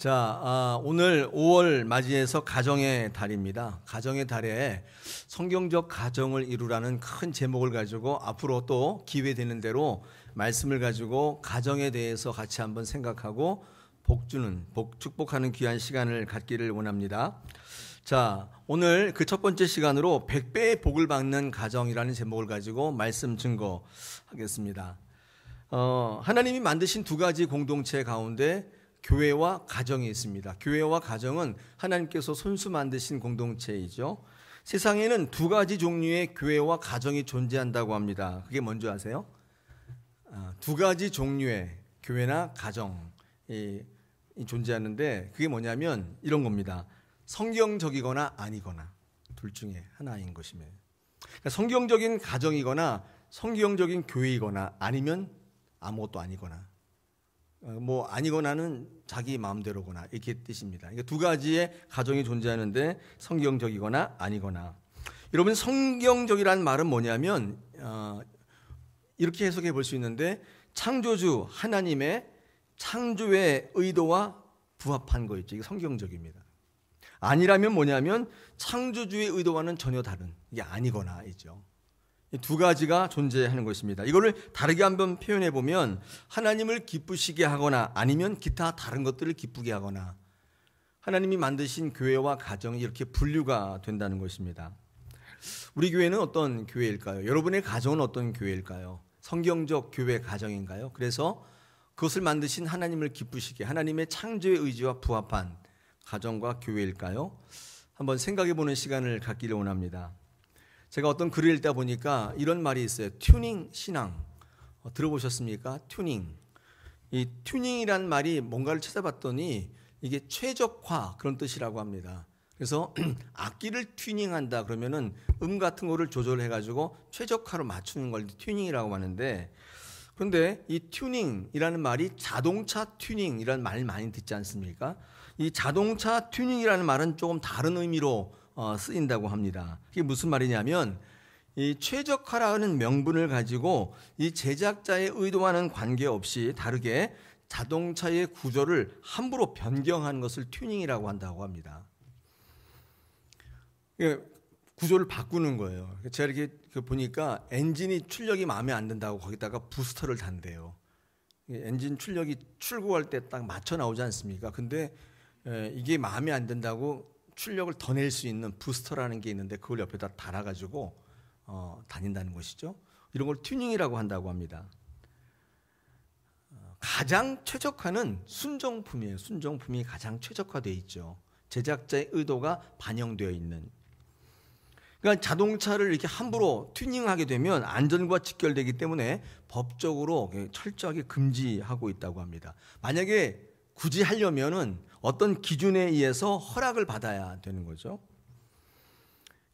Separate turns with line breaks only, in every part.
오늘 5월 맞이해서 가정의 달입니다. 가정의 달에 성경적 가정을 이루라는 큰 제목을 가지고 앞으로 또 기회 되는 대로 말씀을 가지고 가정에 대해서 같이 한번 생각하고 축복하는 귀한 시간을 갖기를 원합니다. 오늘 그 첫 번째 시간으로 100배의 복을 받는 가정이라는 제목을 가지고 말씀 증거하겠습니다. 하나님이 만드신 두 가지 공동체 가운데 교회와 가정이 있습니다. 교회와 가정은 하나님께서 손수 만드신 공동체이죠. 세상에는 두 가지 종류의 교회와 가정이 존재한다고 합니다. 그게 뭔지 아세요? 두 가지 종류의 교회나 가정이 존재하는데 그게 뭐냐면 이런 겁니다. 성경적이거나 아니거나 둘 중에 하나인 것이며, 그러니까 성경적인 가정이거나 성경적인 교회이거나 아니면 아무것도 아니거나, 아니거나는 자기 마음대로거나 이렇게 뜻입니다. 그러니까 두 가지의 가정이 존재하는데 성경적이거나 아니거나. 여러분, 성경적이라는 말은 뭐냐면 이렇게 해석해 볼 수 있는데 창조주 하나님의 창조의 의도와 부합한 거 있죠. 이게 성경적입니다. 아니라면 뭐냐면 창조주의 의도와는 전혀 다른, 이게 아니거나 있죠. 이 두 가지가 존재하는 것입니다. 이거를 다르게 한번 표현해 보면 하나님을 기쁘시게 하거나 아니면 기타 다른 것들을 기쁘게 하거나, 하나님이 만드신 교회와 가정이 이렇게 분류가 된다는 것입니다. 우리 교회는 어떤 교회일까요? 여러분의 가정은 어떤 교회일까요? 성경적 교회 가정인가요? 그래서 그것을 만드신 하나님을 기쁘시게, 하나님의 창조의 의지와 부합한 가정과 교회일까요? 한번 생각해 보는 시간을 갖기를 원합니다. 제가 어떤 글을 읽다 보니까 이런 말이 있어요. 튜닝 신앙. 들어보셨습니까? 튜닝. 이 튜닝이란 말이 뭔가를 찾아봤더니 이게 최적화, 그런 뜻이라고 합니다. 그래서 악기를 튜닝한다 그러면은 같은 거를 조절해 가지고 최적화로 맞추는 걸 튜닝이라고 하는데, 그런데 이 튜닝이라는 말이 자동차 튜닝이라는 말 많이 듣지 않습니까? 이 자동차 튜닝이라는 말은 조금 다른 의미로 쓰인다고 합니다. 이게 무슨 말이냐면 이 최적화라는 명분을 가지고 이 제작자의 의도와는 관계없이 다르게 자동차의 구조를 함부로 변경하는 것을 튜닝이라고 한다고 합니다. 구조를 바꾸는 거예요. 제가 이렇게 보니까 엔진이 출력이 마음에 안 든다고 거기다가 부스터를 단대요. 엔진 출력이 출고할 때 딱 맞춰 나오지 않습니까? 근데 이게 마음에 안 든다고 출력을 더 낼 수 있는 부스터라는 게 있는데 그걸 옆에다 달아가지고 다닌다는 것이죠. 이런 걸 튜닝이라고 한다고 합니다. 가장 최적화는 순정품이에요. 순정품이 가장 최적화되어 있죠. 제작자의 의도가 반영되어 있는. 그러니까 자동차를 이렇게 함부로 튜닝하게 되면 안전과 직결되기 때문에 법적으로 철저하게 금지하고 있다고 합니다. 만약에 굳이 하려면은 어떤 기준에 의해서 허락을 받아야 되는 거죠.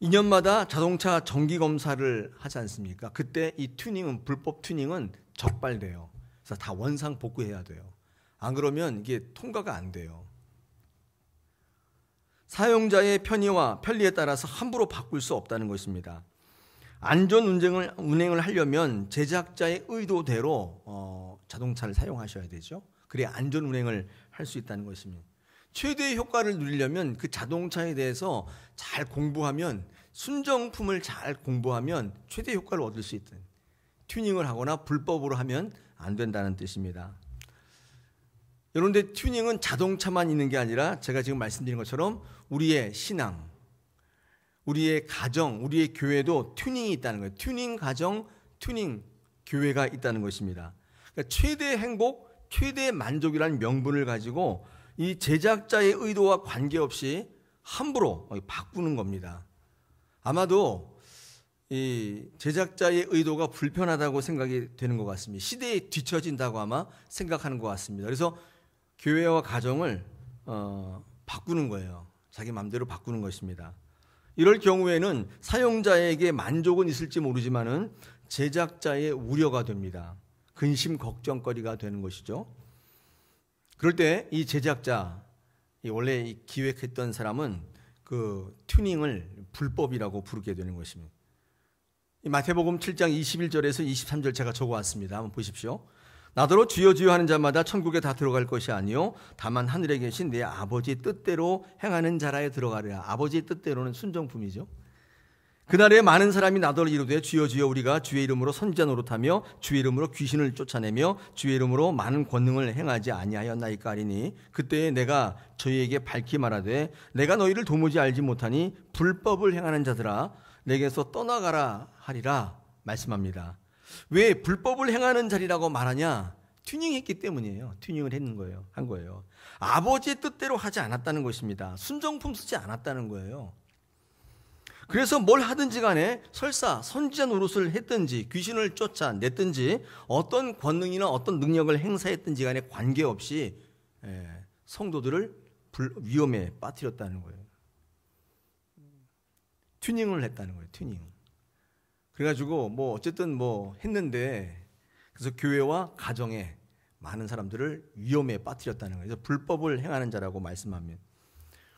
2년마다 자동차 정기 검사를 하지 않습니까? 그때 이 튜닝은, 불법 튜닝은 적발돼요. 그래서 다 원상 복구해야 돼요. 안 그러면 이게 통과가 안 돼요. 사용자의 편의와 편리에 따라서 함부로 바꿀 수 없다는 것입니다. 안전 운행을 하려면 제작자의 의도대로 자동차를 사용하셔야 되죠. 그래야 안전 운행을 할 수 있다는 것입니다. 최대의 효과를 누리려면 그 자동차에 대해서 잘 공부하면, 순정품을 잘 공부하면 최대의 효과를 얻을 수 있다. 튜닝을 하거나 불법으로 하면 안 된다는 뜻입니다. 그런데 튜닝은 자동차만 있는 게 아니라 제가 지금 말씀드린 것처럼 우리의 신앙, 우리의 가정, 우리의 교회도 튜닝이 있다는 거예요. 튜닝 가정, 튜닝 교회가 있다는 것입니다. 그러니까 최대의 행복, 최대의 만족이라는 명분을 가지고 이 제작자의 의도와 관계없이 함부로 바꾸는 겁니다. 아마도 이 제작자의 의도가 불편하다고 생각이 되는 것 같습니다. 시대에 뒤처진다고 아마 생각하는 것 같습니다. 그래서 교회와 가정을 바꾸는 거예요. 자기 마음대로 바꾸는 것입니다. 이럴 경우에는 사용자에게 만족은 있을지 모르지만은 제작자의 우려가 됩니다. 근심 걱정거리가 되는 것이죠. 그럴 때 이 제작자, 원래 이 기획했던 사람은 그 튜닝을 불법이라고 부르게 되는 것입니다. 마태복음 7장 21절에서 23절 제가 적어왔습니다. 한번 보십시오. 나더러 주여 주여 하는 자마다 천국에 다 들어갈 것이 아니요 다만 하늘에 계신 내 아버지 뜻대로 행하는 자라에 들어가리라. 아버지의 뜻대로는 순종품이죠. 그날에 많은 사람이 나더러 이르되 주여 주여 우리가 주의 이름으로 선지자 노릇하며 주의 이름으로 귀신을 쫓아내며 주의 이름으로 많은 권능을 행하지 아니하였나이까 하리니 그때에 내가 저희에게 밝히 말하되 내가 너희를 도무지 알지 못하니 불법을 행하는 자들아 내게서 떠나가라 하리라 말씀합니다. 왜 불법을 행하는 자리라고 말하냐? 튜닝했기 때문이에요. 튜닝을 한 거예요. 아버지의 뜻대로 하지 않았다는 것입니다. 순정품 쓰지 않았다는 거예요. 그래서 뭘 하든지 간에 설사 선지자 노릇을 했든지 귀신을 쫓아냈든지 어떤 권능이나 어떤 능력을 행사했든지 간에 관계없이 성도들을 위험에 빠뜨렸다는 거예요. 튜닝을 했다는 거예요. 튜닝. 그래가지고 뭐 어쨌든 뭐 했는데 그래서 교회와 가정에 많은 사람들을 위험에 빠뜨렸다는 거예요. 그래서 불법을 행하는 자라고 말씀합니다.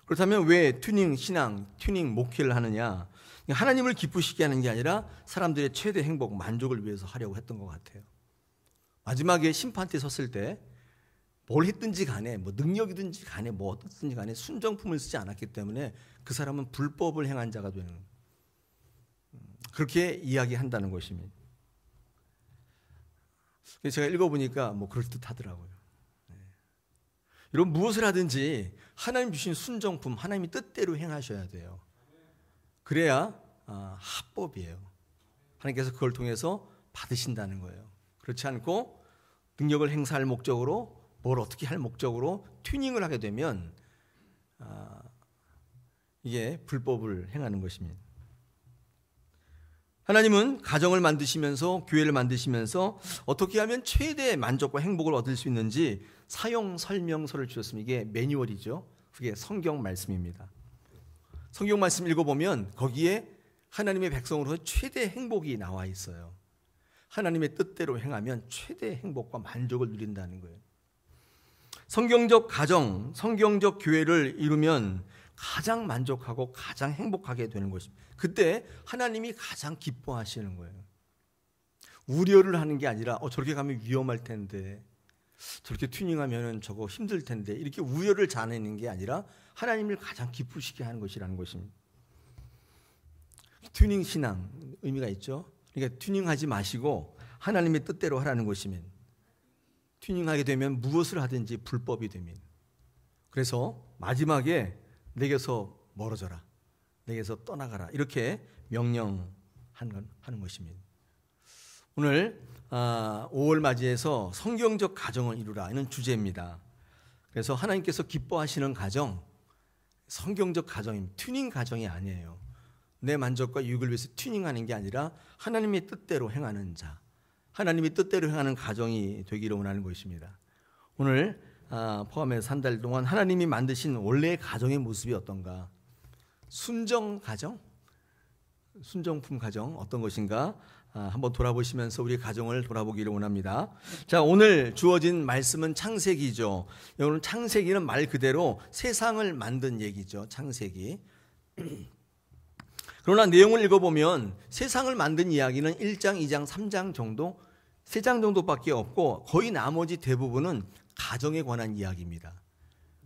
그렇다면 왜 튜닝 신앙, 튜닝 목회를 하느냐? 하나님을 기쁘시게 하는 게 아니라 사람들의 최대 행복, 만족을 위해서 하려고 했던 것 같아요. 마지막에 심판대 섰을 때 뭘 했든지 간에 뭐 능력이든지 간에 뭐 어떻든지 간에 순정품을 쓰지 않았기 때문에 그 사람은 불법을 행한 자가 되는 거예요. 그렇게 이야기한다는 것입니다. 제가 읽어보니까 뭐 그럴듯하더라고요. 여러분 무엇을 하든지 하나님 주신 순정품, 하나님이 뜻대로 행하셔야 돼요. 그래야 합법이에요. 하나님께서 그걸 통해서 받으신다는 거예요. 그렇지 않고 능력을 행사할 목적으로 뭘 어떻게 할 목적으로 튜닝을 하게 되면 이게 불법을 행하는 것입니다. 하나님은 가정을 만드시면서 교회를 만드시면서 어떻게 하면 최대의 만족과 행복을 얻을 수 있는지 사용 설명서를 주셨습니다. 이게 매뉴얼이죠. 그게 성경 말씀입니다. 성경 말씀 읽어보면 거기에 하나님의 백성으로서 최대의 행복이 나와 있어요. 하나님의 뜻대로 행하면 최대의 행복과 만족을 누린다는 거예요. 성경적 가정, 성경적 교회를 이루면 가장 만족하고 가장 행복하게 되는 것입니다. 그때 하나님이 가장 기뻐하시는 거예요. 우려를 하는 게 아니라 저렇게 가면 위험할 텐데 저렇게 튜닝하면 저거 힘들 텐데 이렇게 우려를 자아내는 게 아니라 하나님을 가장 기쁘시게 하는 것이라는 것입니다. 튜닝 신앙 의미가 있죠. 그러니까 튜닝하지 마시고 하나님의 뜻대로 하라는 것입니다. 튜닝하게 되면 무엇을 하든지 불법이 됩니다. 그래서 마지막에 내게서 멀어져라, 내게서 떠나가라 이렇게 명령하는 것입니다. 오늘 5월 맞이해서 성경적 가정을 이루라 이는 주제입니다. 그래서 하나님께서 기뻐하시는 가정, 성경적 가정입니다. 튜닝 가정이 아니에요. 내 만족과 유익을 위해서 튜닝하는 게 아니라 하나님의 뜻대로 행하는 자, 하나님의 뜻대로 행하는 가정이 되기를 원하는 것입니다. 오늘 포함해서 한 달 동안 하나님이 만드신 원래의 가정의 모습이 어떤가? 순정 가정? 순정품 가정 어떤 것인가? 한번 돌아보시면서 우리 가정을 돌아보기를 원합니다. 자, 오늘 주어진 말씀은 창세기죠. 오늘 창세기는 말 그대로 세상을 만든 얘기죠. 창세기. 그러나 내용을 읽어보면 세상을 만든 이야기는 1장, 2장, 3장 정도, 3장 정도밖에 없고 거의 나머지 대부분은 가정에 관한 이야기입니다.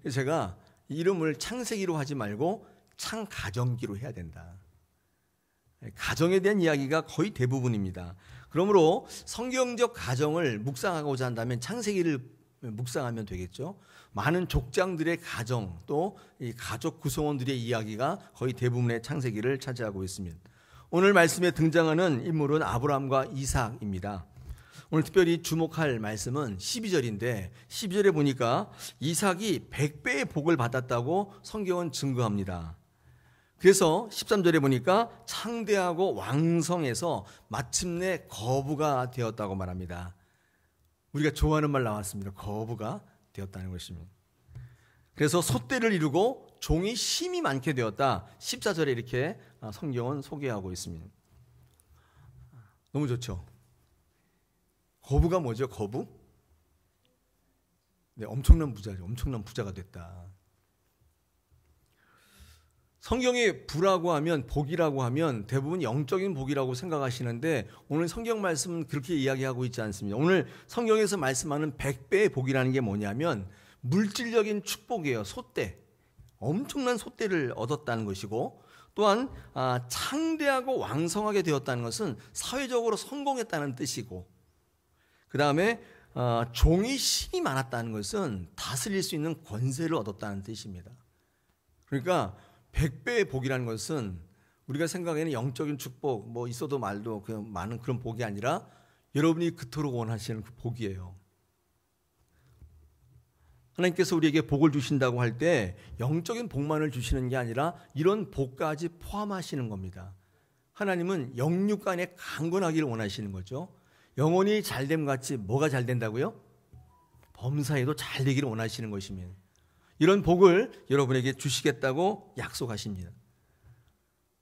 그래서 제가 이름을 창세기로 하지 말고 창가정기로 해야 된다. 가정에 대한 이야기가 거의 대부분입니다. 그러므로 성경적 가정을 묵상하고자 한다면 창세기를 묵상하면 되겠죠. 많은 족장들의 가정 또 이 가족 구성원들의 이야기가 거의 대부분의 창세기를 차지하고 있습니다. 오늘 말씀에 등장하는 인물은 아브라함과 이삭입니다. 오늘 특별히 주목할 말씀은 12절인데 12절에 보니까 이삭이 100배의 복을 받았다고 성경은 증거합니다. 그래서 13절에 보니까 창대하고 왕성해서 마침내 거부가 되었다고 말합니다. 우리가 좋아하는 말 나왔습니다. 거부가 되었다는 것입니다. 그래서 소떼를 이루고 종이 힘이 많게 되었다. 14절에 이렇게 성경은 소개하고 있습니다. 너무 좋죠? 거부가 뭐죠? 거부? 네, 엄청난 부자죠. 엄청난 부자가 됐다. 성경에 부라고 하면, 복이라고 하면 대부분 영적인 복이라고 생각하시는데 오늘 성경 말씀은 그렇게 이야기하고 있지 않습니다. 오늘 성경에서 말씀하는 100배의 복이라는 게 뭐냐면 물질적인 축복이에요. 소떼, 엄청난 소떼를 얻었다는 것이고, 또한 창대하고 왕성하게 되었다는 것은 사회적으로 성공했다는 뜻이고, 그 다음에 종이 힘이 많았다는 것은 다스릴 수 있는 권세를 얻었다는 뜻입니다. 그러니까 100배의 복이라는 것은 우리가 생각하는 영적인 축복, 뭐 있어도 말도 그 많은 그런 복이 아니라 여러분이 그토록 원하시는 그 복이에요. 하나님께서 우리에게 복을 주신다고 할 때 영적인 복만을 주시는 게 아니라 이런 복까지 포함하시는 겁니다. 하나님은 영육간에 강건하기를 원하시는 거죠. 영혼이 잘됨 같이 뭐가 잘 된다고요? 범사에도 잘 되기를 원하시는 것입니다. 이런 복을 여러분에게 주시겠다고 약속하십니다.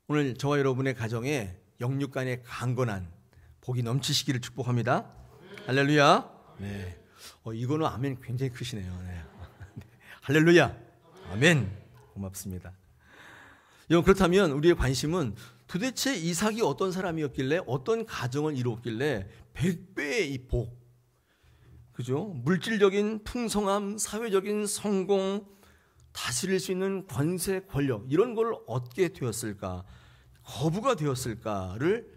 오늘 저와 여러분의 가정에 영육간에 강건한 복이 넘치시기를 축복합니다. 할렐루야. 네. 이거는 아멘 굉장히 크시네요. 네. 할렐루야. 아멘. 고맙습니다. 그렇다면 우리의 관심은 도대체 이삭이 어떤 사람이었길래, 어떤 가정을 이루었길래 100배의 이 복, 그죠? 물질적인 풍성함, 사회적인 성공, 다스릴 수 있는 권세, 권력, 이런 걸 얻게 되었을까, 거부가 되었을까를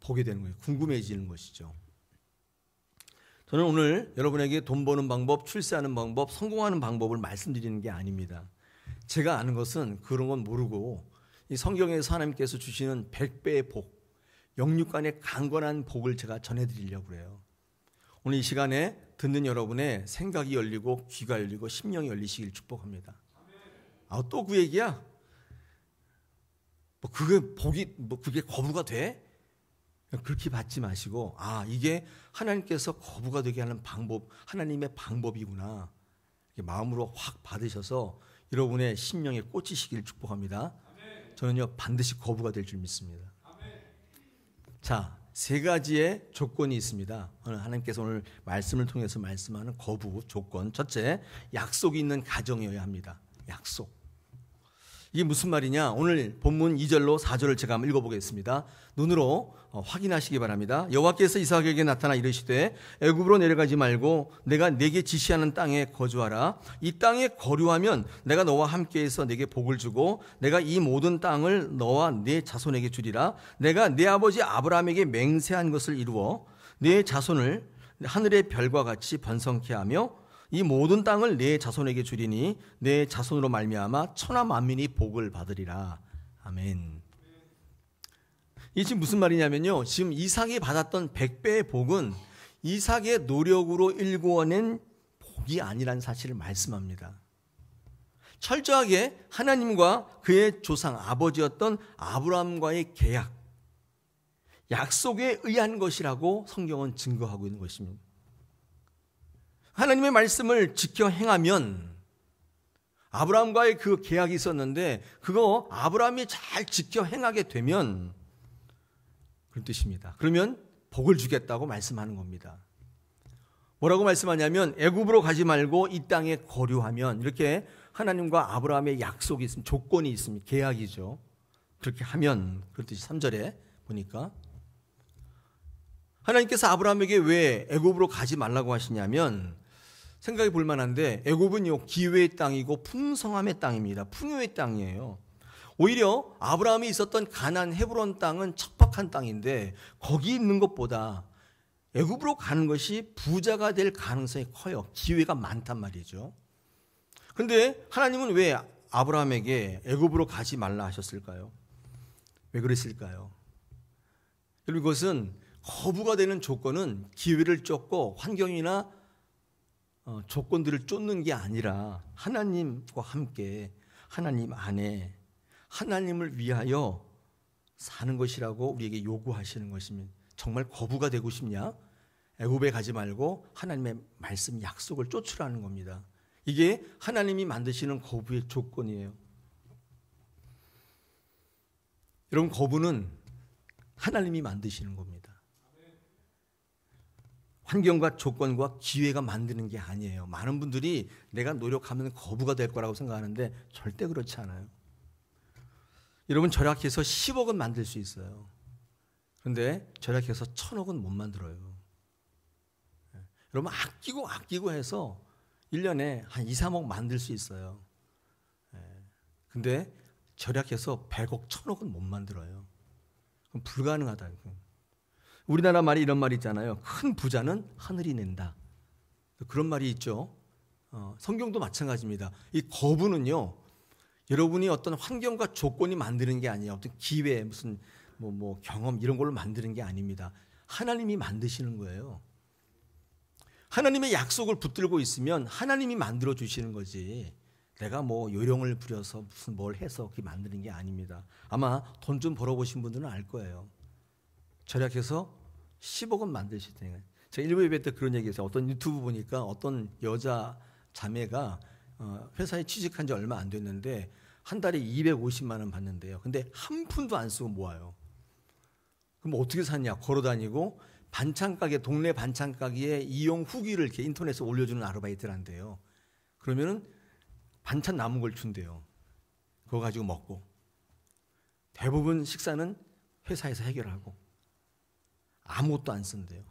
보게 되는 거예요. 궁금해지는 것이죠. 저는 오늘 여러분에게 돈 버는 방법, 출세하는 방법, 성공하는 방법을 말씀드리는 게 아닙니다. 제가 아는 것은 그런 건 모르고 이 성경에서 하나님께서 주시는 100배의 복, 영육간의 강건한 복을 제가 전해드리려고 그래요. 오늘 이 시간에 듣는 여러분의 생각이 열리고 귀가 열리고 심령이 열리시길 축복합니다. 또 그 얘기야? 그게 거부가 돼? 그렇게 받지 마시고, 이게 하나님께서 거부가 되게 하는 방법, 하나님의 방법이구나, 마음으로 확 받으셔서 여러분의 심령에 꽂히시길 축복합니다. 저는요 반드시 거부가 될 줄 믿습니다. 자, 3가지의 조건이 있습니다. 하나님께서 오늘 말씀을 통해서 말씀하는 거부 조건. 첫째, 약속이 있는 가정이어야 합니다. 약속. 이게 무슨 말이냐? 오늘 본문 2절로 4절을 제가 한번 읽어보겠습니다. 눈으로 확인하시기 바랍니다. 여호와께서 이삭에게 나타나 이르시되 애굽으로 내려가지 말고 내가 네게 지시하는 땅에 거주하라. 이 땅에 거류하면 내가 너와 함께해서 네게 복을 주고 내가 이 모든 땅을 너와 네 자손에게 주리라. 내가 네 아버지 아브라함에게 맹세한 것을 이루어 네 자손을 하늘의 별과 같이 번성케 하며 이 모든 땅을 내 자손에게 주리니 내 자손으로 말미암아 천하 만민이 복을 받으리라. 아멘. 이게 지금 무슨 말이냐면요, 지금 이삭이 받았던 100배의 복은 이삭의 노력으로 일구어낸 복이 아니라는 사실을 말씀합니다. 철저하게 하나님과 그의 조상 아버지였던 아브라함과의 계약, 약속에 의한 것이라고 성경은 증거하고 있는 것입니다. 하나님의 말씀을 지켜 행하면, 아브라함과의 그 계약이 있었는데 그거 아브라함이 잘 지켜 행하게 되면 그런 뜻입니다. 그러면 복을 주겠다고 말씀하는 겁니다. 뭐라고 말씀하냐면 애굽으로 가지 말고 이 땅에 거류하면, 이렇게 하나님과 아브라함의 약속이 있습니다. 조건이 있습니다. 계약이죠. 그렇게 하면, 그런 뜻이 3절에 보니까 하나님께서 아브라함에게 왜 애굽으로 가지 말라고 하시냐면, 생각해 볼 만한데 애굽은 기회의 땅이고 풍성함의 땅입니다. 풍요의 땅이에요. 오히려 아브라함이 있었던 가나안 헤브론 땅은 척박한 땅인데 거기 있는 것보다 애굽으로 가는 것이 부자가 될 가능성이 커요. 기회가 많단 말이죠. 그런데 하나님은 왜 아브라함에게 애굽으로 가지 말라 하셨을까요? 왜 그랬을까요? 여러분, 이것은 거부가 되는 조건은 기회를 쫓고 환경이나 조건들을 쫓는 게 아니라 하나님과 함께, 하나님 안에 하나님을 위하여 사는 것이라고 우리에게 요구하시는 것입니다. 정말 거부가 되고 싶냐? 애굽에 가지 말고 하나님의 말씀, 약속을 쫓으라는 겁니다. 이게 하나님이 만드시는 거부의 조건이에요. 여러분, 거부는 하나님이 만드시는 겁니다. 환경과 조건과 기회가 만드는 게 아니에요. 많은 분들이 내가 노력하면 거부가 될 거라고 생각하는데 절대 그렇지 않아요. 여러분 절약해서 10억은 만들 수 있어요. 그런데 절약해서 1000억은 못 만들어요. 여러분 아끼고 해서 1년에 한 2, 3억 만들 수 있어요. 근데 절약해서 100억, 1000억은 못 만들어요. 그럼 불가능하다. 우리나라 말이 이런 말이 있잖아요. 큰 부자는 하늘이 낸다. 그런 말이 있죠. 성경도 마찬가지입니다. 이 거부는요, 여러분이 어떤 환경과 조건이 만드는 게 아니에요. 어떤 기회, 무슨 뭐 경험 이런 걸로 만드는 게 아닙니다. 하나님이 만드시는 거예요. 하나님의 약속을 붙들고 있으면 하나님이 만들어 주시는 거지. 내가 뭐 요령을 부려서 무슨 뭘 해서 그렇게 만드는 게 아닙니다. 아마 돈 좀 벌어보신 분들은 알 거예요. 절약해서 10억은 만드실 테니까. 제가 일부 예배 때 그런 얘기했어요. 어떤 유튜브 보니까 어떤 여자 자매가 회사에 취직한 지 얼마 안 됐는데 한 달에 250만 원 받는데요. 근데 한 푼도 안 쓰고 모아요. 그럼 어떻게 사냐? 걸어다니고 반찬가게, 동네 반찬가게에 이용 후기를 이렇게 인터넷에 올려주는 아르바이트를 한대요. 그러면은 반찬 남은 걸 준대요. 그거 가지고 먹고. 대부분 식사는 회사에서 해결하고 아무것도 안 쓴대요.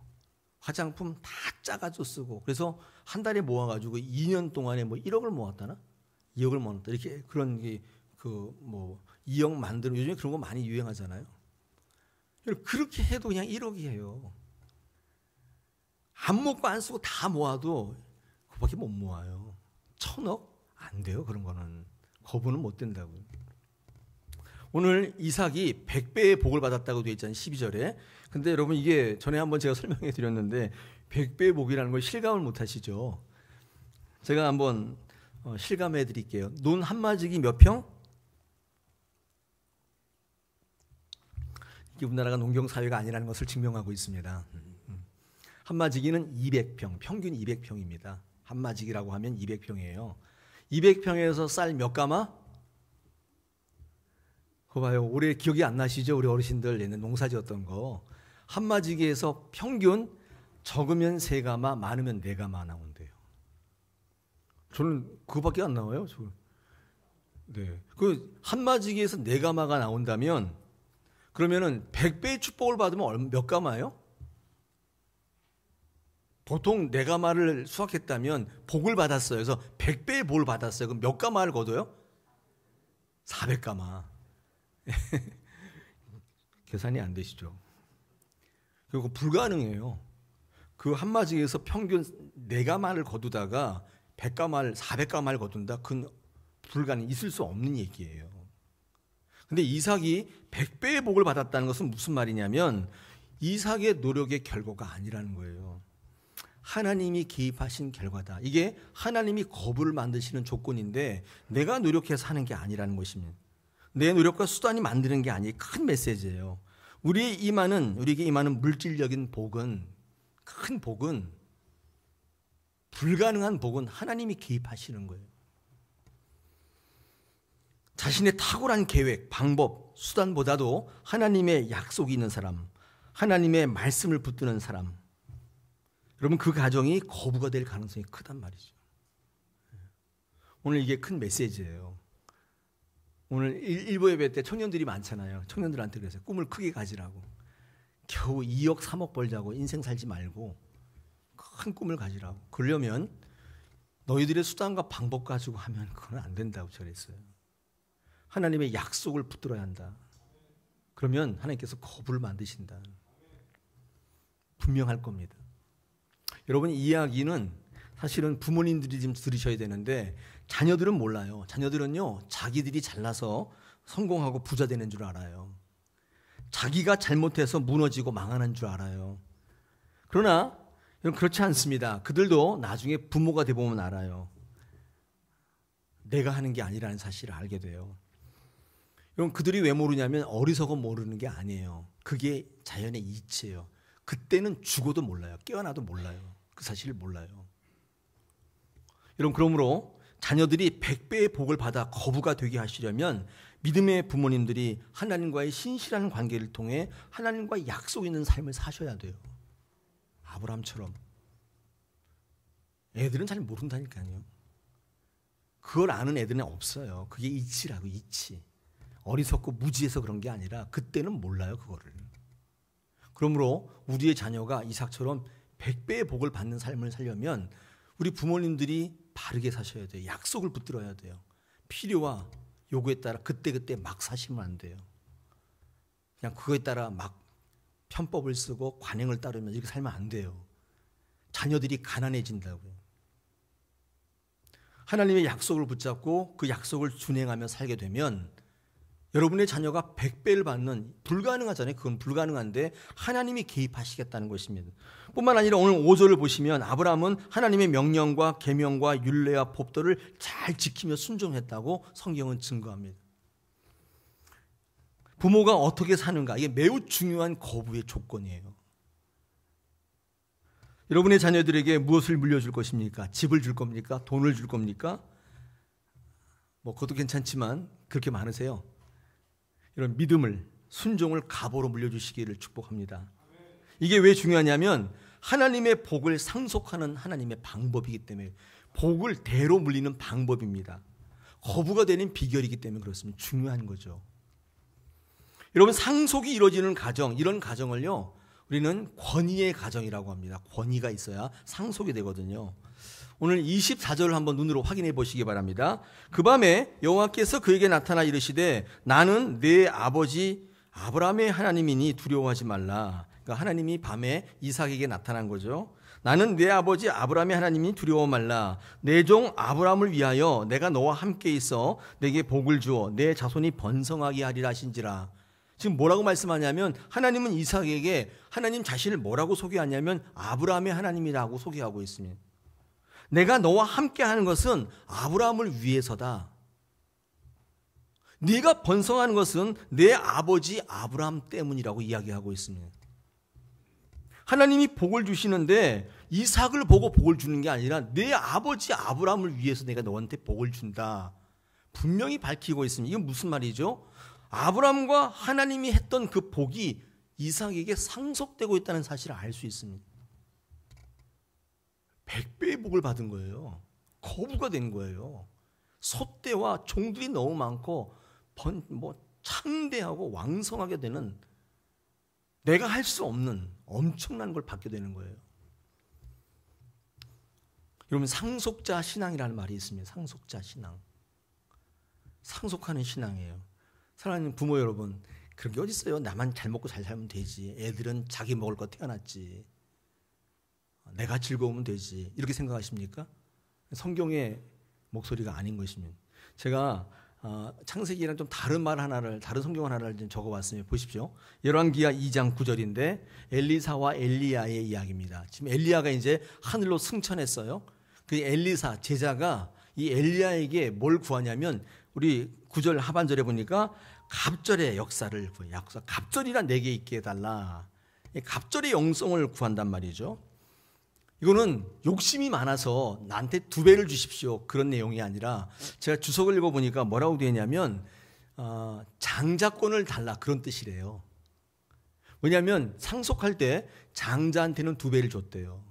화장품 다 짜가지고 쓰고. 그래서 한 달에 모아가지고 2년 동안에 뭐 1억을 모았다나? 2억을 모았다. 이렇게 그런 게 뭐 2억 만드는, 요즘에 그런 거 많이 유행하잖아요. 그렇게 해도 그냥 1억이에요. 안 먹고 안 쓰고 다 모아도 그밖에 못 모아요. 1000억? 안 돼요. 그런 거는. 거부는 못 된다고요. 오늘 이삭이 100배의 복을 받았다고 되어 있잖아요. 12절에. 근데 여러분 이게 전에 한번 제가 설명해 드렸는데 100배의 복이라는 걸 실감을 못 하시죠. 제가 한번 실감해 드릴게요. 논 한마지기 몇 평? 이게 우리나라가 농경사회가 아니라는 것을 증명하고 있습니다. 한마지기는 200평, 평균 200평입니다. 한마지기라고 하면 200평이에요. 200평에서 쌀 몇 가마? 그거 봐요. 올해 기억이 안 나시죠? 우리 어르신들 옛날 농사 지었던 거. 한마지기에서 평균 적으면 3가마, 많으면 4가마 나온대요. 저는 그거밖에 안 나와요. 네. 그 한마지기에서 4가마가 나온다면 그러면은 100배의 축복을 받으면 몇 가마예요? 보통 4가마를 수확했다면 복을 받았어요. 그래서 100배의 복을 받았어요. 그럼 몇 가마를 거둬요? 400가마. 계산이 안 되시죠? 그리고 불가능해요. 그 한마지기에서 평균 4가마를 거두다가 100가마를, 400가마를 거둔다? 그건 불가능, 있을 수 없는 얘기예요. 근데 이삭이 100배의 복을 받았다는 것은 무슨 말이냐면 이삭의 노력의 결과가 아니라는 거예요. 하나님이 개입하신 결과다. 이게 하나님이 거부를 만드시는 조건인데 내가 노력해서 하는 게 아니라는 것입니다. 내 노력과 수단이 만드는 게 아니, 큰 메시지예요. 우리에게 임하는 물질적인 복은, 큰 복은, 불가능한 복은 하나님이 개입하시는 거예요. 자신의 탁월한 계획, 방법, 수단보다도 하나님의 약속이 있는 사람, 하나님의 말씀을 붙드는 사람, 여러분 그 가정이 거부가 될 가능성이 크단 말이죠. 오늘 이게 큰 메시지예요. 오늘 일부 예배 때 청년들이 많잖아요. 청년들한테 그래서 꿈을 크게 가지라고. 겨우 2억 3억 벌자고 인생 살지 말고 큰 꿈을 가지라고. 그러려면 너희들의 수단과 방법 가지고 하면 그건 안 된다고 저랬어요. 하나님의 약속을 붙들어야 한다. 그러면 하나님께서 거부를 만드신다. 분명할 겁니다. 여러분 이 이야기는 사실은 부모님들이 좀 들으셔야 되는데 자녀들은 몰라요. 자녀들은요 자기들이 잘나서 성공하고 부자 되는 줄 알아요. 자기가 잘못해서 무너지고 망하는 줄 알아요. 그러나 그렇지 않습니다. 그들도 나중에 부모가 되보면 알아요. 내가 하는 게 아니라는 사실을 알게 돼요. 여러분 그들이 왜 모르냐면 어리석어 모르는 게 아니에요. 그게 자연의 이치예요. 그때는 죽어도 몰라요. 깨어나도 몰라요. 그 사실을 몰라요. 여러분 그러므로 자녀들이 100배의 복을 받아 거부가 되게 하시려면 믿음의 부모님들이 하나님과의 신실한 관계를 통해 하나님과 약속 있는 삶을 사셔야 돼요. 아브라함처럼. 애들은 잘 모른다니까요. 그걸 아는 애들은 없어요. 그게 이치라고, 이치. 어리석고 무지해서 그런 게 아니라 그때는 몰라요, 그거를. 그러므로 우리의 자녀가 이삭처럼 100배의 복을 받는 삶을 살려면 우리 부모님들이 바르게 사셔야 돼요. 약속을 붙들어야 돼요. 필요와 요구에 따라 그때그때 막 사시면 안 돼요. 그냥 그거에 따라 막 편법을 쓰고 관행을 따르면 이렇게 살면 안 돼요. 자녀들이 가난해진다고요. 하나님의 약속을 붙잡고 그 약속을 준행하며 살게 되면 여러분의 자녀가 100배를 받는, 불가능하잖아요. 그건 불가능한데 하나님이 개입하시겠다는 것입니다. 뿐만 아니라 오늘 5절을 보시면 아브라함은 하나님의 명령과 계명과 율례와 법도를 잘 지키며 순종했다고 성경은 증거합니다. 부모가 어떻게 사는가, 이게 매우 중요한 거부의 조건이에요. 여러분의 자녀들에게 무엇을 물려줄 것입니까? 집을 줄 겁니까? 돈을 줄 겁니까? 그것도 괜찮지만 그렇게 많으세요. 이런 믿음을, 순종을 갑오로 물려주시기를 축복합니다. 이게 왜 중요하냐면 하나님의 복을 상속하는 하나님의 방법이기 때문에, 복을 대로 물리는 방법입니다. 거부가 되는 비결이기 때문에 그렇습니다. 중요한 거죠. 여러분, 상속이 이루어지는 가정, 이런 가정을요 우리는 권위의 가정이라고 합니다. 권위가 있어야 상속이 되거든요. 오늘 24절을 한번 눈으로 확인해 보시기 바랍니다. 그 밤에 여호와께서 그에게 나타나 이르시되 나는 네 아버지 아브라함의 하나님이니 두려워하지 말라. 그러니까 하나님이 밤에 이삭에게 나타난 거죠. 나는 네 아버지 아브라함의 하나님이니 두려워 말라. 내 종 아브라함을 위하여 내가 너와 함께 있어 내게 복을 주어 내 자손이 번성하게 하리라 하신지라. 지금 뭐라고 말씀하냐면 하나님은 이삭에게 하나님 자신을 뭐라고 소개하냐면 아브라함의 하나님이라고 소개하고 있습니다. 내가 너와 함께 하는 것은 아브라함을 위해서다. 네가 번성하는 것은 내 아버지 아브라함 때문이라고 이야기하고 있습니다. 하나님이 복을 주시는데 이삭을 보고 복을 주는 게 아니라 내 아버지 아브라함을 위해서 내가 너한테 복을 준다. 분명히 밝히고 있습니다. 이건 무슨 말이죠? 아브라함과 하나님이 했던 그 복이 이삭에게 상속되고 있다는 사실을 알 수 있습니다. 100배의 복을 받은 거예요. 거부가 된 거예요. 소떼와 종들이 너무 많고 창대하고 왕성하게 되는, 내가 할 수 없는 엄청난 걸 받게 되는 거예요. 여러분, 상속자 신앙이라는 말이 있습니다. 상속자 신앙. 상속하는 신앙이에요. 사랑하는 부모 여러분, 그런 게 어디 있어요? 나만 잘 먹고 잘 살면 되지. 애들은 자기 먹을 거 태어났지. 내가 즐거우면 되지. 이렇게 생각하십니까? 성경의 목소리가 아닌 것입니다. 제가 창세기랑 좀 다른 말 하나를, 다른 성경 하나를 좀 적어봤습니다. 보십시오. 열왕기하 2장 9절인데 엘리사와 엘리야의 이야기입니다. 지금 엘리야가 이제 하늘로 승천했어요. 그 엘리사 제자가 이 엘리야에게 뭘 구하냐면, 우리 9절 하반절에 보니까 갑절의 역사를 구해요. 갑절이라 내게 있게 해달라. 갑절의 영성을 구한단 말이죠. 이거는 욕심이 많아서 나한테 2배를 주십시오, 그런 내용이 아니라, 제가 주석을 읽어보니까 뭐라고 되어 있냐면 장자권을 달라, 그런 뜻이래요. 왜냐하면 상속할 때 장자한테는 2배를 줬대요.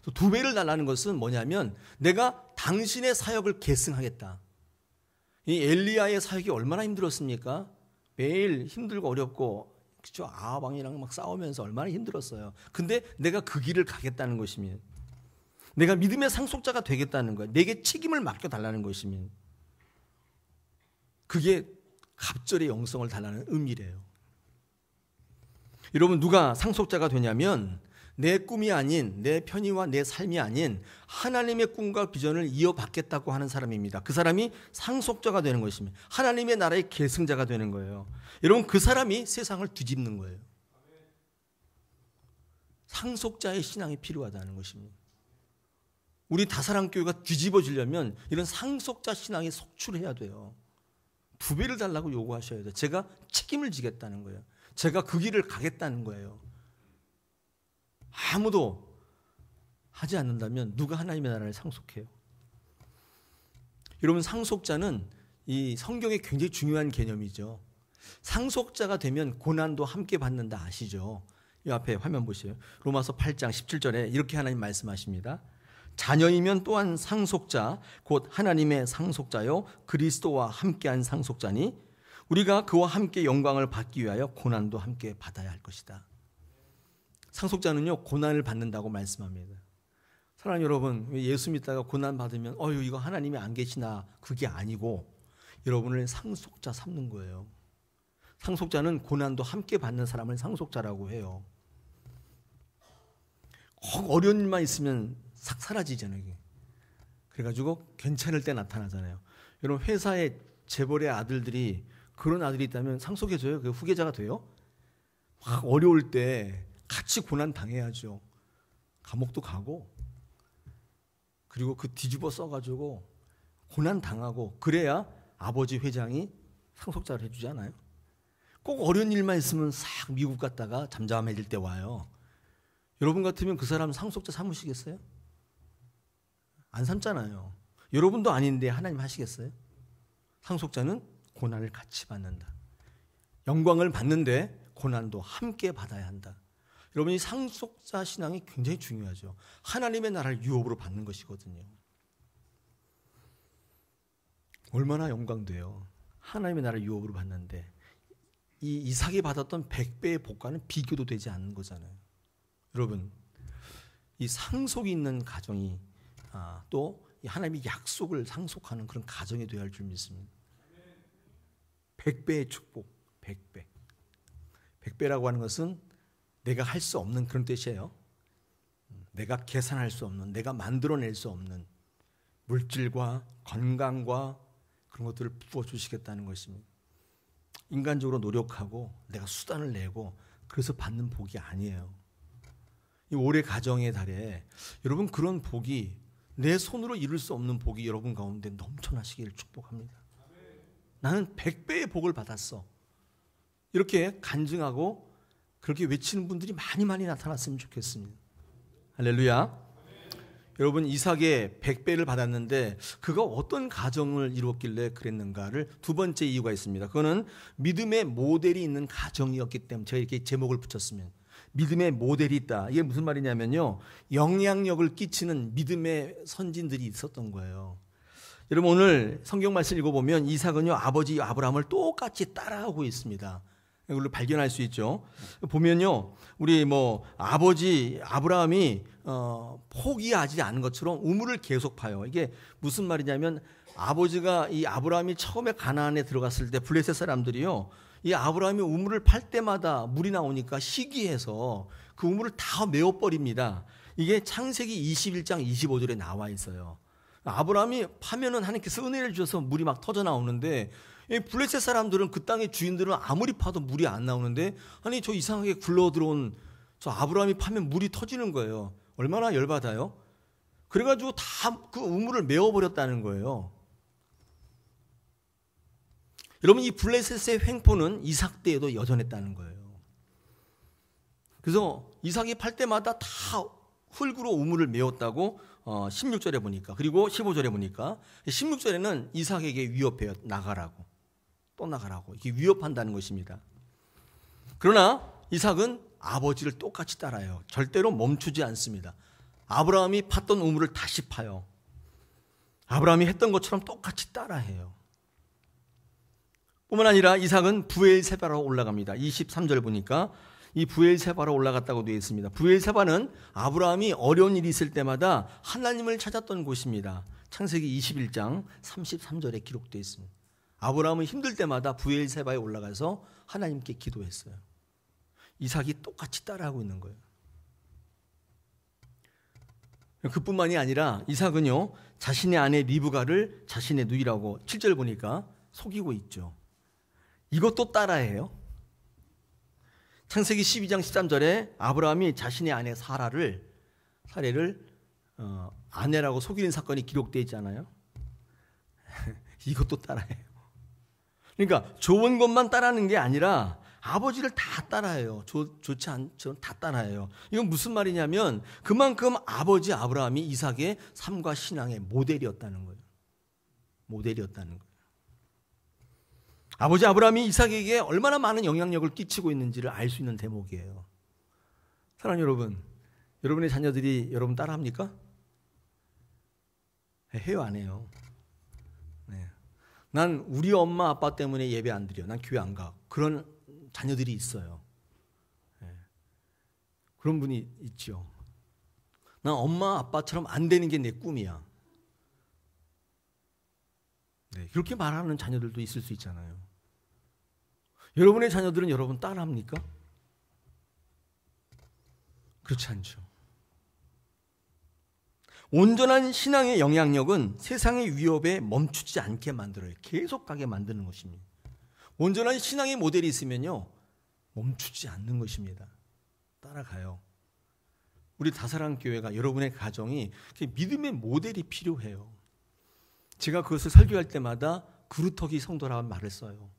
2배를 달라는 것은 뭐냐면 내가 당신의 사역을 계승하겠다. 이 엘리야의 사역이 얼마나 힘들었습니까? 매일 힘들고 어렵고, 그렇죠? 아합왕이랑 막 싸우면서 얼마나 힘들었어요. 근데 내가 그 길을 가겠다는 것이면, 내가 믿음의 상속자가 되겠다는 거예요. 내게 책임을 맡겨달라는 것이면, 그게 갑절의 영성을 달라는 의미래요. 여러분, 누가 상속자가 되냐면 내 꿈이 아닌, 내 편의와 내 삶이 아닌 하나님의 꿈과 비전을 이어받겠다고 하는 사람입니다. 그 사람이 상속자가 되는 것입니다. 하나님의 나라의 계승자가 되는 거예요. 여러분, 그 사람이 세상을 뒤집는 거예요. 상속자의 신앙이 필요하다는 것입니다. 우리 다사랑교회가 뒤집어지려면 이런 상속자 신앙이 속출해야 돼요. 2배를 달라고 요구하셔야 돼요. 제가 책임을 지겠다는 거예요. 제가 그 길을 가겠다는 거예요. 아무도 하지 않는다면 누가 하나님의 나라를 상속해요? 여러분, 상속자는 이 성경에 굉장히 중요한 개념이죠. 상속자가 되면 고난도 함께 받는다 아시죠? 이 앞에 화면 보세요. 로마서 8장 17절에 이렇게 하나님 말씀하십니다. 자녀이면 또한 상속자 곧 하나님의 상속자요 그리스도와 함께한 상속자니 우리가 그와 함께 영광을 받기 위하여 고난도 함께 받아야 할 것이다. 상속자는요, 고난을 받는다고 말씀합니다. 사랑하는 여러분, 예수 믿다가 고난 받으면 이거 하나님이 안 계시나, 그게 아니고 여러분을 상속자 삼는 거예요. 상속자는 고난도 함께 받는 사람을 상속자라고 해요. 어려운 일만 있으면 싹 사라지잖아요. 이게. 그래가지고 괜찮을 때 나타나잖아요. 여러분, 회사에 재벌의 아들들이, 그런 아들이 있다면 상속해줘요? 그 후계자가 돼요? 막 어려울 때 같이 고난 당해야죠. 감옥도 가고, 그리고 그 뒤집어 써가지고 고난 당하고, 그래야 아버지 회장이 상속자를 해주지 않아요? 꼭 어려운 일만 있으면 싹 미국 갔다가 잠잠해질 때 와요. 여러분 같으면 그 사람 상속자 삼으시겠어요? 안 삼잖아요. 여러분도 아닌데 하나님 하시겠어요? 상속자는 고난을 같이 받는다. 영광을 받는데 고난도 함께 받아야 한다. 여러분, 이 상속자 신앙이 굉장히 중요하죠. 하나님의 나라를 유업으로 받는 것이거든요. 얼마나 영광돼요. 하나님의 나라를 유업으로 받는데 이 이삭이 받았던 100배의 복과는 비교도 되지 않는 거잖아요. 여러분, 이 상속이 있는 가정이 또 하나님의 약속을 상속하는 그런 가정이 되어야 할 줄 믿습니다. 100배의 축복, 100배. 100배라고 하는 것은 내가 할 수 없는 그런 뜻이에요. 내가 계산할 수 없는, 내가 만들어낼 수 없는 물질과 건강과 그런 것들을 부어주시겠다는 것입니다. 인간적으로 노력하고 내가 수단을 내고 그래서 받는 복이 아니에요. 이 올해 가정의 달에 여러분, 그런 복이, 내 손으로 이룰 수 없는 복이 여러분 가운데 넘쳐나시기를 축복합니다. 나는 100배의 복을 받았어. 이렇게 간증하고 그렇게 외치는 분들이 많이 나타났으면 좋겠습니다. 할렐루야. 여러분, 이삭의 100배를 받았는데 그가 어떤 가정을 이루었길래 그랬는가를 두 번째 이유가 있습니다. 그거는 믿음의 모델이 있는 가정이었기 때문에 제가 이렇게 제목을 붙였으면, 믿음의 모델이 있다. 이게 무슨 말이냐면요, 영향력을 끼치는 믿음의 선진들이 있었던 거예요. 여러분, 오늘 성경 말씀 읽어보면 이삭은요, 아버지 아브라함을 똑같이 따라하고 있습니다. 이걸로 발견할 수 있죠. 보면요, 우리 아버지 아브라함이 포기하지 않은 것처럼 우물을 계속 파요. 이게 무슨 말이냐면, 아버지가 이 아브라함이 처음에 가나안에 들어갔을 때 블레셋 사람들이요, 이 아브라함이 우물을 팔 때마다 물이 나오니까 시기해서 그 우물을 다 메워버립니다. 이게 창세기 21장 25절에 나와 있어요. 아브라함이 파면은 하나님께서 은혜를 주셔서 물이 막 터져 나오는데, 블레셋 사람들은, 그 땅의 주인들은 아무리 파도 물이 안 나오는데, 아니 저 이상하게 굴러 들어온 저 아브라함이 파면 물이 터지는 거예요. 얼마나 열받아요? 그래가지고 다 그 우물을 메워버렸다는 거예요. 여러분, 이 블레셋의 횡포는 이삭 때에도 여전했다는 거예요. 그래서 이삭이 팔 때마다 다 흙으로 우물을 메웠다고 16절에 보니까, 그리고 15절에 보니까, 16절에는 이삭에게 위협해요. 나가라고, 또 나가라고, 이게 위협한다는 것입니다. 그러나 이삭은 아버지를 똑같이 따라요. 절대로 멈추지 않습니다. 아브라함이 팠던 우물을 다시 파요. 아브라함이 했던 것처럼 똑같이 따라해요. 뿐만 아니라 이삭은 부엘세바로 올라갑니다. 23절 보니까 이 부엘세바로 올라갔다고 되어 있습니다. 부엘세바는 아브라함이 어려운 일이 있을 때마다 하나님을 찾았던 곳입니다. 창세기 21장 33절에 기록되어 있습니다. 아브라함은 힘들 때마다 부엘세바에 올라가서 하나님께 기도했어요. 이삭이 똑같이 따라하고 있는 거예요. 그뿐만이 아니라 이삭은요, 자신의 아내 리브가를 자신의 누이라고 7절 보니까 속이고 있죠. 이것도 따라해요. 창세기 12장 13절에 아브라함이 자신의 아내 사례를 아내라고 속이는 사건이 기록되어 있잖아요. 이것도 따라해요. 그러니까 좋은 것만 따라하는 게 아니라 아버지를 다 따라해요. 좋지 않죠? 다 따라해요. 이건 무슨 말이냐면, 그만큼 아버지 아브라함이 이삭의 삶과 신앙의 모델이었다는 거예요. 모델이었다는 거예요. 아버지 아브라함이 이삭에게 얼마나 많은 영향력을 끼치고 있는지를 알 수 있는 대목이에요. 사랑하는 여러분, 여러분의 자녀들이 여러분 따라합니까? 해요, 안 해요? 네. 난 우리 엄마 아빠 때문에 예배 안 드려. 난 교회 안 가. 그런 자녀들이 있어요. 그런 분이 있죠. 난 엄마 아빠처럼 안 되는 게 내 꿈이야. 네, 그렇게 말하는 자녀들도 있을 수 있잖아요. 여러분의 자녀들은 여러분 따라합니까? 그렇지 않죠. 온전한 신앙의 영향력은 세상의 위협에 멈추지 않게 만들어요. 계속 가게 만드는 것입니다. 온전한 신앙의 모델이 있으면요, 멈추지 않는 것입니다. 따라가요. 우리 다사랑교회가, 여러분의 가정이 믿음의 모델이 필요해요. 제가 그것을 설교할 때마다 그루터기 성도라는 말을 써요.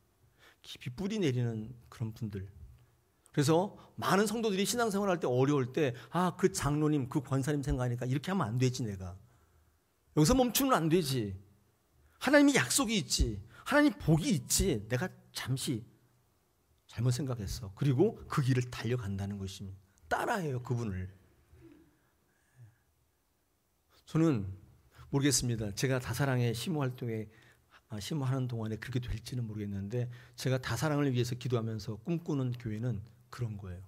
깊이 뿌리 내리는 그런 분들. 그래서 많은 성도들이 신앙생활할 때 어려울 때, 그 장로님, 그 권사님 생각하니까 이렇게 하면 안 되지, 내가. 여기서 멈추면 안 되지. 하나님이 약속이 있지. 하나님 복이 있지. 내가 잠시 잘못 생각했어. 그리고 그 길을 달려간다는 것입니다. 따라해요, 그분을. 저는 모르겠습니다. 제가 다사랑의 심호활동에 심호하는 동안에 그렇게 될지는 모르겠는데, 제가 다사랑을 위해서 기도하면서 꿈꾸는 교회는 그런 거예요.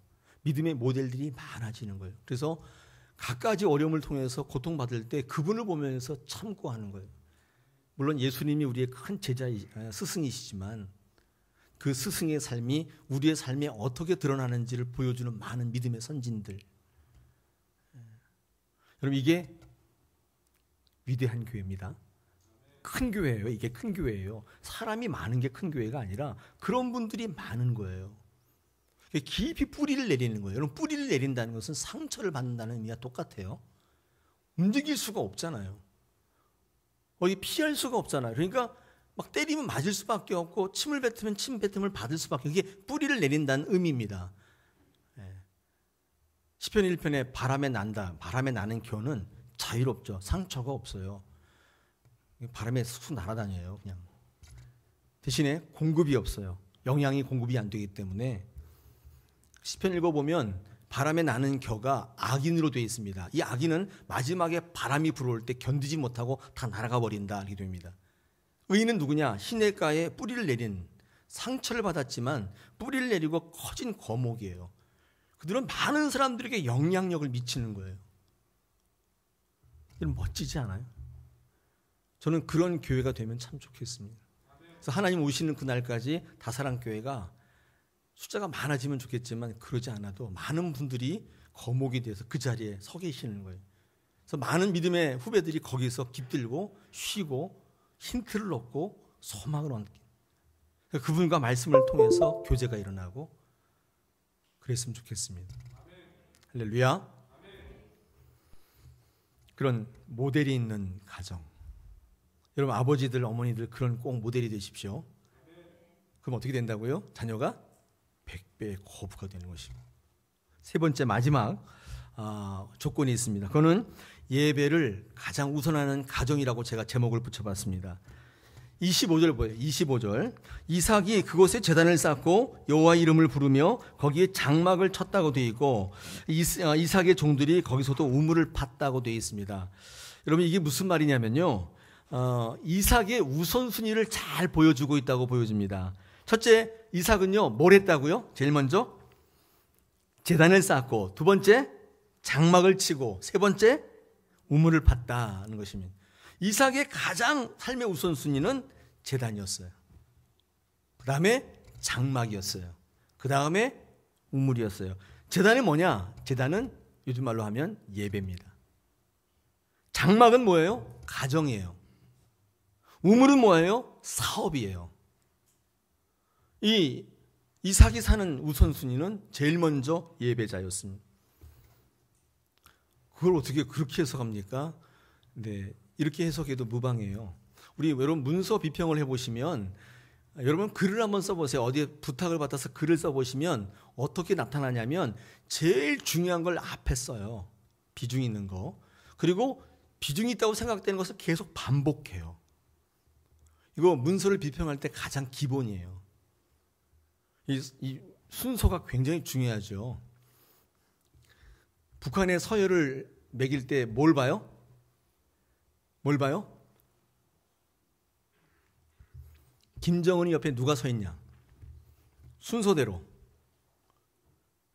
믿음의 모델들이 많아지는 거예요. 그래서 갖가지 어려움을 통해서 고통받을 때 그분을 보면서 참고하는 거예요. 물론 예수님이 우리의 큰 스승이시지만 그 스승의 삶이 우리의 삶에 어떻게 드러나는지를 보여주는 많은 믿음의 선진들. 여러분, 이게 위대한 교회입니다. 큰 교회예요. 이게 큰 교회예요. 사람이 많은 게 큰 교회가 아니라 그런 분들이 많은 거예요. 깊이 뿌리를 내리는 거예요. 여러분, 뿌리를 내린다는 것은 상처를 받는다는 의미와 똑같아요. 움직일 수가 없잖아요. 어디 피할 수가 없잖아요. 그러니까 막 때리면 맞을 수밖에 없고, 침을 뱉으면 침 뱉음을 받을 수밖에 없고, 이게 뿌리를 내린다는 의미입니다. 시편 1편에 바람에 난다. 바람에 나는 겨는 자유롭죠. 상처가 없어요. 바람에 쑥 날아다녀요, 그냥. 대신에 공급이 없어요. 영양이 공급이 안 되기 때문에. 시편 읽어보면 바람에 나는 겨가 악인으로 되어 있습니다. 이 악인은 마지막에 바람이 불어올 때 견디지 못하고 다 날아가 버린다, 이렇게 됩니다. 의인은 누구냐? 시냇가에 뿌리를 내린, 상처를 받았지만 뿌리를 내리고 커진 거목이에요. 그들은 많은 사람들에게 영향력을 미치는 거예요. 이건 멋지지 않아요? 저는 그런 교회가 되면 참 좋겠습니다. 그래서 하나님 오시는 그날까지 다사랑교회가 숫자가 많아지면 좋겠지만, 그러지 않아도 많은 분들이 거목이 돼서 그 자리에 서 계시는 거예요. 그래서 많은 믿음의 후배들이 거기서 깃들고 쉬고 힌트를 얻고 소망을 얻게, 그분과 말씀을 통해서 교제가 일어나고 그랬으면 좋겠습니다. 할렐루야. 그런 모델이 있는 가정. 여러분, 아버지들, 어머니들 그런 꼭 모델이 되십시오. 그럼 어떻게 된다고요? 자녀가 100배의 거부가 되는 것입니다. 세 번째, 마지막 조건이 있습니다. 그거는 예배를 가장 우선하는 가정이라고 제가 제목을 붙여봤습니다. 25절 보여요. 25절. 이삭이 그곳에 제단을 쌓고 여호와 이름을 부르며 거기에 장막을 쳤다고 되어 있고, 이삭의 종들이 거기서도 우물을 팠다고 되어 있습니다. 여러분, 이게 무슨 말이냐면요, 이삭의 우선순위를 잘 보여주고 있다고 보여집니다. 첫째, 이삭은요 뭘 했다고요? 제일 먼저 제단을 쌓고, 두 번째 장막을 치고, 세 번째 우물을 팠다는 것입니다. 이삭의 가장 삶의 우선순위는 제단이었어요. 그 다음에 장막이었어요. 그 다음에 우물이었어요. 제단이 뭐냐? 제단은 요즘 말로 하면 예배입니다. 장막은 뭐예요? 가정이에요. 우물은 뭐예요? 사업이에요. 이 이삭이 사는 우선순위는 제일 먼저 예배자였습니다. 그걸 어떻게 그렇게 해석합니까? 네, 이렇게 해석해도 무방해요. 우리 여러분 문서 비평을 해보시면, 여러분 글을 한번 써보세요. 어디에 부탁을 받아서 글을 써보시면 어떻게 나타나냐면, 제일 중요한 걸 앞에 써요. 비중 있는 거. 그리고 비중이 있다고 생각되는 것을 계속 반복해요. 이거 문서를 비평할 때 가장 기본이에요. 이 순서가 굉장히 중요하죠. 북한의 서열을 매길 때 뭘 봐요? 뭘 봐요? 김정은이 옆에 누가 서 있냐? 순서대로.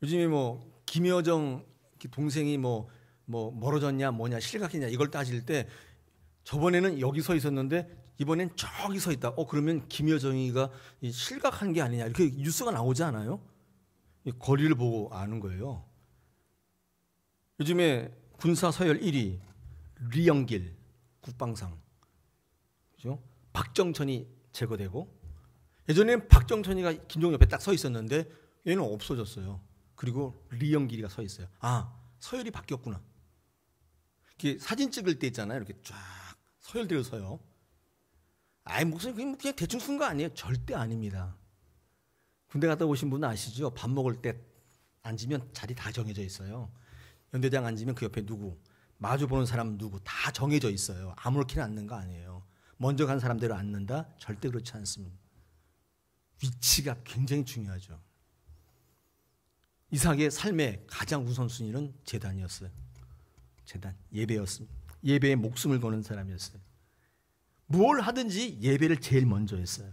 요즘에 뭐 김여정 동생이 뭐 멀어졌냐 뭐냐 실각했냐 이걸 따질 때 저번에는 여기 서 있었는데 이번엔 저기 서 있다. 그러면 김여정이가 실각한 게 아니냐 이렇게 뉴스가 나오지 않아요? 거리를 보고 아는 거예요. 요즘에 군사 서열 1위 리영길 국방상, 그죠? 박정천이 제거되고 예전에는 박정천이가 김정은 옆에 딱 서 있었는데 얘는 없어졌어요. 그리고 리영길이가 서 있어요. 서열이 바뀌었구나. 이렇게 사진 찍을 때 있잖아요. 이렇게 쫙 서열대로 서요. 무슨 그냥 대충 쓴 거 아니에요? 절대 아닙니다. 군대 갔다 오신 분은 아시죠? 밥 먹을 때 앉으면 자리 다 정해져 있어요. 연대장 앉으면 그 옆에 누구, 마주 보는 사람 누구 다 정해져 있어요. 아무렇게나 앉는 거 아니에요. 먼저 간 사람대로 앉는다? 절대 그렇지 않습니다. 위치가 굉장히 중요하죠. 이삭의 삶의 가장 우선순위는 제단이었어요. 제단, 예배였습니다. 예배에 목숨을 거는 사람이었어요. 뭘 하든지 예배를 제일 먼저 했어요.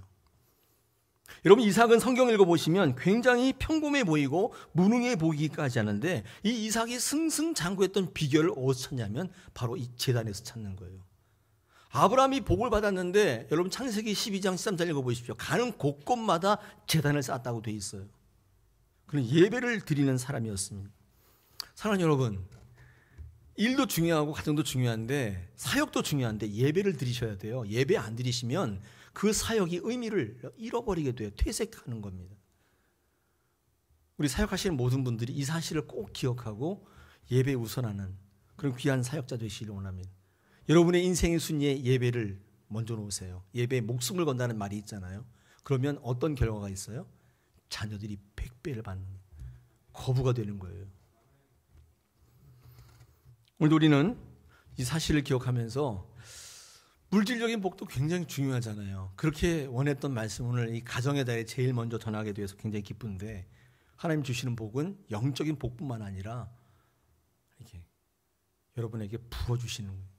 여러분, 이삭은 성경 읽어보시면 굉장히 평범해 보이고 무능해 보이기까지 하는데 이 이삭이 승승장구했던 비결을 어디서 찾냐면 바로 이 제단에서 찾는 거예요. 아브라함이 복을 받았는데 여러분 창세기 12장 13절 읽어보십시오. 가는 곳곳마다 제단을 쌓았다고 돼 있어요. 그는 예배를 드리는 사람이었습니다. 사랑하는 여러분, 일도 중요하고 가정도 중요한데 사역도 중요한데 예배를 드리셔야 돼요. 예배 안 드리시면 그 사역이 의미를 잃어버리게 돼요. 퇴색하는 겁니다. 우리 사역하시는 모든 분들이 이 사실을 꼭 기억하고 예배 우선하는 그런 귀한 사역자 되시길 원합니다. 여러분의 인생의 순위에 예배를 먼저 놓으세요. 예배에 목숨을 건다는 말이 있잖아요. 그러면 어떤 결과가 있어요? 자녀들이 100배를 받는 거부가 되는 거예요. 오늘도 우리는 이 사실을 기억하면서 물질적인 복도 굉장히 중요하잖아요. 그렇게 원했던 말씀 오늘 이 가정의 달에 제일 먼저 전하게 돼서 굉장히 기쁜데 하나님 주시는 복은 영적인 복뿐만 아니라 이렇게 여러분에게 부어주시는 거예요.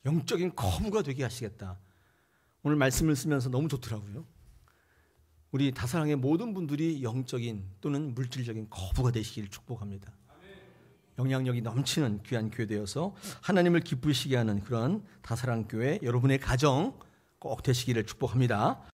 영적인 거부가 되게 하시겠다. 오늘 말씀을 쓰면서 너무 좋더라고요. 우리 다사랑의 모든 분들이 영적인 또는 물질적인 거부가 되시길 축복합니다. 영향력이 넘치는 귀한 교회 되어서 하나님을 기쁘시게 하는 그런 다사랑교회 여러분의 가정 꼭 되시기를 축복합니다.